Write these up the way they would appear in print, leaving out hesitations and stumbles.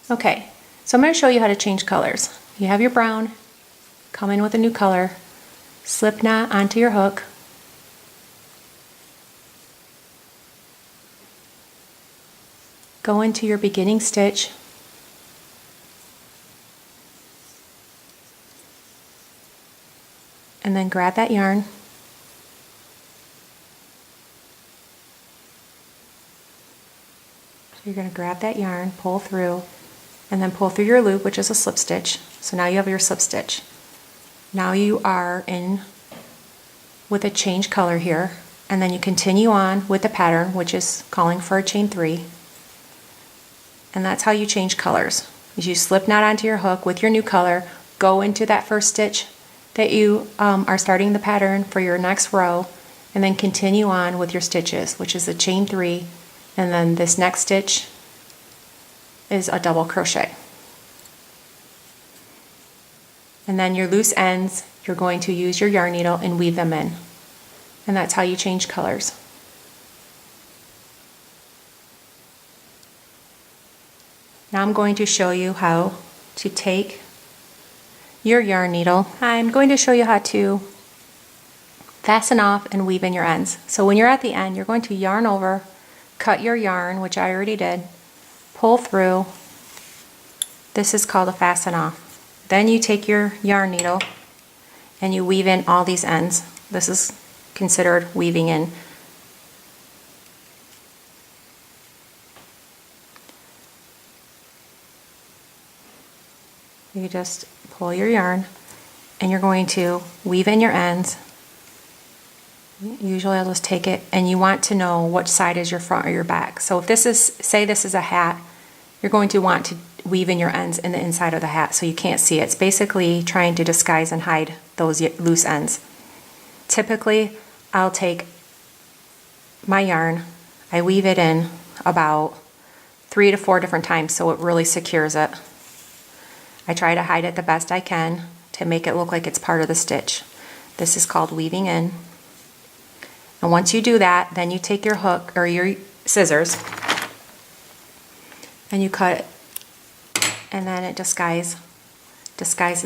Okay, so I'm going to show you how to change colors. You have your brown, come in with a new color, slip knot onto your hook, go into your beginning stitch, and then grab that yarn, so you're going to grab that yarn, pull through, and then pull through your loop, which is a slip stitch. So now you have your slip stitch. Now you are in with a change color here, and then you continue on with the pattern, which is calling for a chain 3. And that's how you change colors. You slip knot onto your hook with your new color, go into that first stitch that you are starting the pattern for your next row, and then continue on with your stitches, which is a chain 3, and then this next stitch is a double crochet. And then your loose ends, you're going to use your yarn needle and weave them in. And that's how you change colors. Now I'm going to show you how to take your yarn needle. I'm going to show you how to fasten off and weave in your ends. So when you're at the end, you're going to yarn over, cut your yarn, which I already did, pull through. This is called a fasten off. Then you take your yarn needle and you weave in all these ends. This is considered weaving in. You just pull your yarn and you're going to weave in your ends. Usually I'll just take it, and you want to know which side is your front or your back. So if this is, say this is a hat, you're going to want to weave in your ends in the inside of the hat so you can't see it. It's basically trying to disguise and hide those loose ends. Typically I'll take my yarn, I weave it in about 3 to 4 different times so it really secures it. I try to hide it the best I can to make it look like it's part of the stitch. This is called weaving in. And once you do that, then you take your hook or your scissors and you cut it, and then it disguises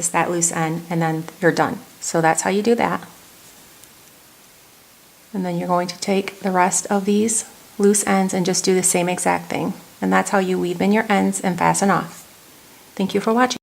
that loose end, and then you're done. So that's how you do that. And then you're going to take the rest of these loose ends and just do the same exact thing. And that's how you weave in your ends and fasten off. Thank you for watching.